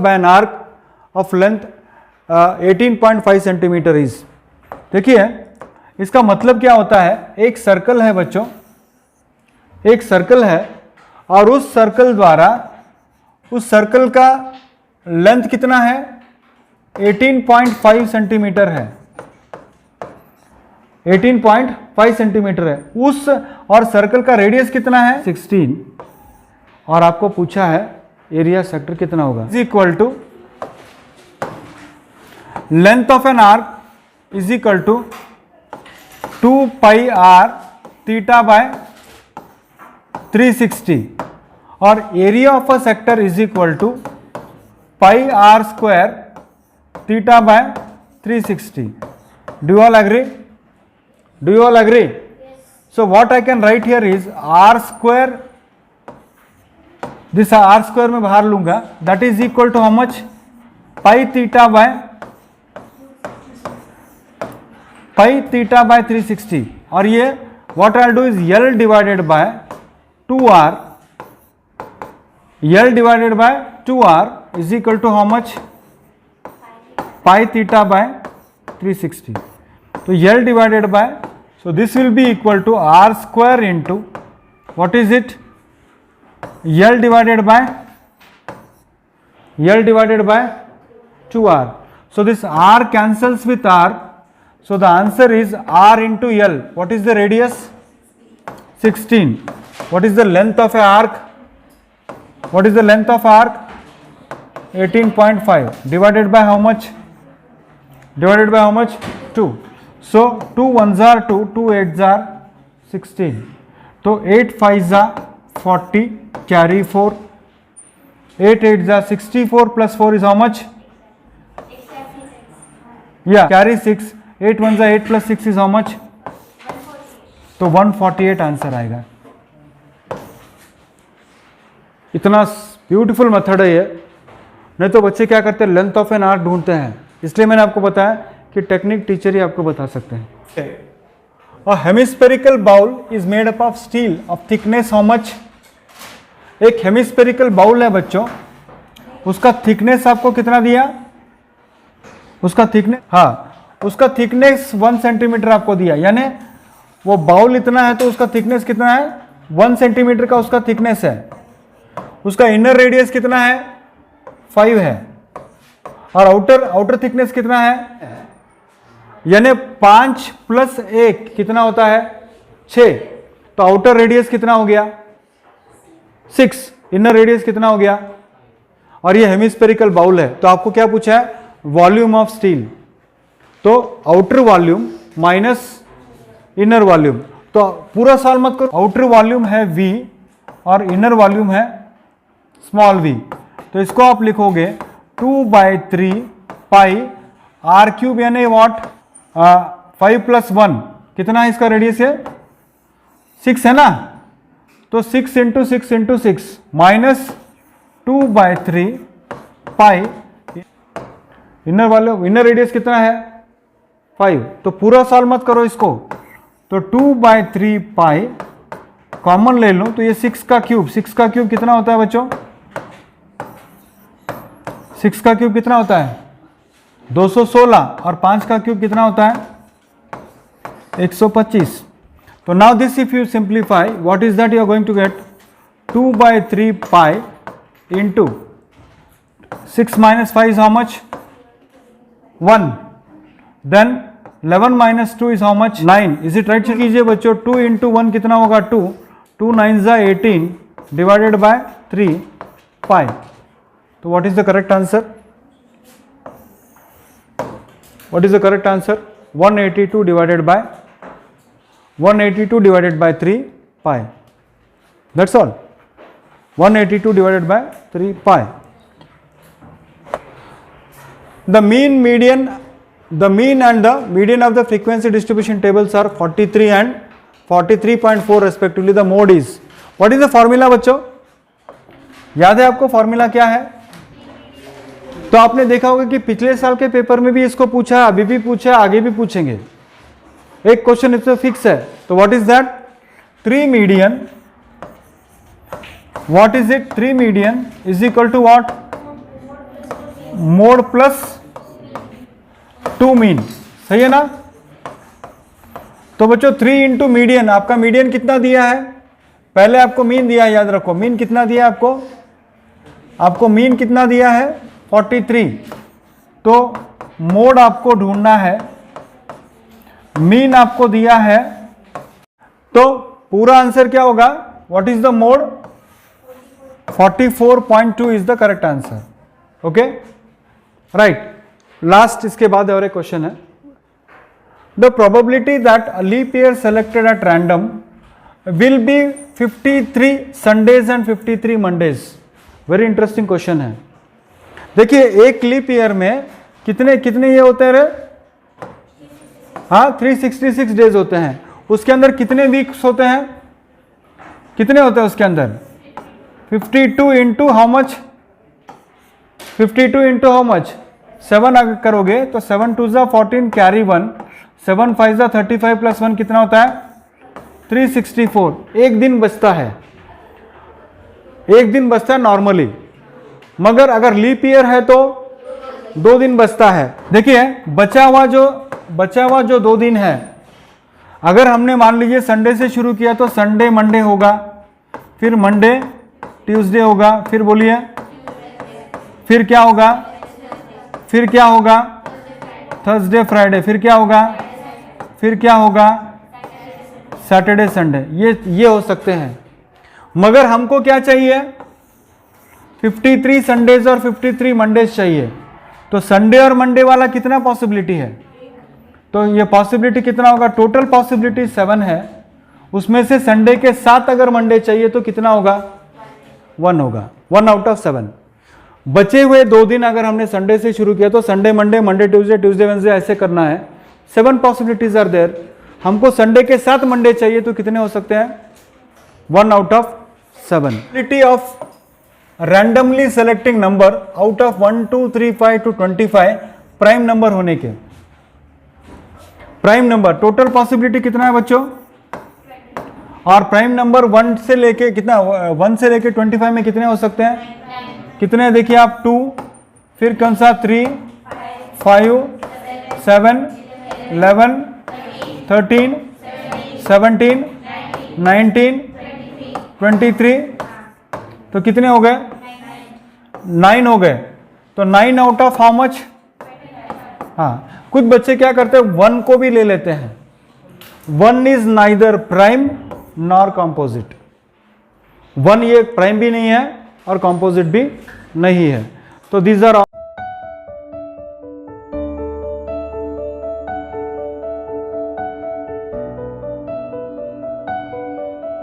by an arc of length 18.5 centimetre is. देखिए इसका मतलब क्या होता है, एक सर्कल है बच्चों, एक सर्कल है और उस सर्कल द्वारा उस सर्कल का लेंथ कितना है 18.5 सेंटीमीटर है, 18.5 सेंटीमीटर है उस, और सर्कल का रेडियस कितना है 16, और आपको पूछा है एरिया सेक्टर कितना होगा, is equal to length of an arc is equal to 2 pi r theta by 360 और area of a sector is equal to pi r square theta by 360. Do you all agree? Do you all agree? Yes. So what I can write here is r square, this r square मैं बाहर लूंगा, that is equal to how much, pi theta by 360, और ये what I'll do is L divided by 2r, L divided by 2r is equal to how much, pi theta by 360. तो L divided by, so this will be equal to r square into what is it, L divided by 2r. So this r cancels with r, so the answer is r into L. What is the radius? 16. What is the length of a arc? What is the length of arc? 18.5 divided by how much? Divided by how much? 2. So 2 ones are 2, 2 8s are 16. So 8 5s are 40, carry 4. 8 8s are 64 plus 4 is how much? Yeah, carry 6. 8 ones are 8 plus 6 is how much? तो 148 answer आएगा। इतना beautiful method है ये, नहीं तो बच्चे क्या करते हैं लेंथ ऑफ एन आर्क ढूंढते हैं, इसलिए मैंने आपको बताया कि टेक्निक टीचर ही आपको बता सकते हैं। A hemispherical bowl is made up of steel of thickness how much, एक हेमिस्फेरिकल बाउल है बच्चों, उसका थिकनेस आपको कितना दिया, उसका थिकनेस, हाँ उसका थिकनेस 1 सेंटीमीटर आपको दिया, यानी वो बाउल इतना है तो उसका थिकनेस कितना है 1 सेंटीमीटर का उसका थिकनेस है, उसका इनर रेडियस कितना है 5 है, और आउटर थिकनेस कितना है, यानी 5 + 1 कितना होता है 6, तो आउटर रेडियस कितना हो गया 6, इनर रेडियस कितना हो गया, और ये हेमिस्फेरिकल बाउल है, तो आपको क्या पूछा है वॉल्यूम ऑफ स्टील, तो outer volume minus inner volume, तो पूरा सवाल मत करो, आउटर वॉल्यूम है V और इनर वॉल्यूम है स्मॉल v, तो इसको आप लिखोगे 2/3 पाई r क्यूब, यानी वॉट 5 + 1 कितना है, इसका रेडियस है 6 है ना, तो 6 × 6 × 6 माइनस 2/3 पाई, इनर रेडियस कितना है 5, तो पूरा सॉल्व मत करो इसको, तो 2/3 पाई कॉमन ले लो, तो ये 6 का क्यूब, 6 का क्यूब कितना होता है बच्चों, 6 का क्यूब कितना होता है 216, और 5 का क्यूब कितना होता है 125, तो now this if you simplify what is that, you are going to get 2/3 pi into 6 - 5 is how much 1, then 11 - 2 is how much 9, is it right, check कीजिए बच्चों, 2 × 1 कितना होगा 2, 2 9s are 18 डिवाइडेड बाय 3 पाई, तो what is the correct answer, what is the correct answer 182 divided by 3 pi, that's all, 182 divided by 3 pi. The mean and the median of the frequency distribution tables are 43 and 43.4 respectively. The mode is, what is the formula बच्चों, याद है आपको formula क्या है, तो आपने देखा होगा कि पिछले साल के पेपर में भी इसको पूछा, अभी भी पूछा, आगे भी पूछेंगे, एक क्वेश्चन इससे फिक्स है, तो what is that 3 median, what is it 3 median is equal to what mode plus 2 mean, सही है ना। तो बच्चों 3 इंटू मीडियन, आपका मीडियन कितना दिया है, पहले आपको मीन दिया है, याद रखो मीन कितना दिया है आपको मीन कितना दिया है 43। तो मोड आपको ढूंढना है, मीन आपको दिया है, तो पूरा आंसर क्या होगा, what is the mode, 44.2 is the correct answer. Okay right. Last इसके बाद और एक क्वेश्चन है, the probability that a leap year selected at random will be 53 Sundays and 53 Mondays. Very interesting question है। देखिए एक लीप ईयर में कितने ये होते हैं रे, हाँ 366 डेज होते हैं। उसके अंदर कितने वीक्स होते हैं, कितने होते हैं उसके अंदर, 52 into how much, 52 into how much 7 अगर करोगे तो 7 2 जा 14 कैरी 1, 7 5 जा 35 प्लस 1 कितना होता है 364। एक दिन बचता है, एक दिन बचता है नॉर्मली, मगर अगर लीप ईयर है तो 2 दिन बचता है। देखिए बचा हुआ जो 2 दिन है, अगर हमने मान लीजिए संडे से शुरू किया तो संडे मंडे होगा, फिर मंडे ट्यूसडे होगा, फिर बोलिए फिर क्या होगा, थर्सडे फ्राइडे, फिर क्या होगा सैटरडे संडे। ये हो सकते हैं, मगर हमको क्या चाहिए 53 संडेज और 53 मंडेज चाहिए। तो संडे और मंडे वाला कितना पॉसिबिलिटी है, तो ये पॉसिबिलिटी कितना होगा, टोटल पॉसिबिलिटी 7 है, उसमें से संडे के साथ अगर मंडे चाहिए तो कितना होगा 1 होगा, 1 आउट ऑफ 7। बचे हुए 2 दिन अगर हमने संडे से शुरू किया तो Sunday Monday, Monday Tuesday, Tuesday Wednesday ऐसे करना है। 7 पॉसिबिलिटीज आर देयर। हमको संडे के साथ मंडे चाहिए तो कितने हो सकते हैं 1 out of 7। Probability of randomly selecting number out of 1 2 3 5 to 25 prime number होने के, प्राइम नंबर टोटल पॉसिबिलिटी कितना है बच्चों, और प्राइम नंबर 1 से लेके 25 में कितने हो सकते हैं, कितने देखिए आप 2, फिर कौन सा 3 5 7 11 13 17 19 23, तो कितने हो गए 9 हो गए। तो 9 आउट ऑफ हाउ मच, हाँ कुछ बच्चे क्या करते हैं 1 को भी ले लेते हैं। 1 is neither prime nor composite, 1 ये प्राइम भी नहीं है और कॉम्पोजिट भी नहीं है। तो दीज आर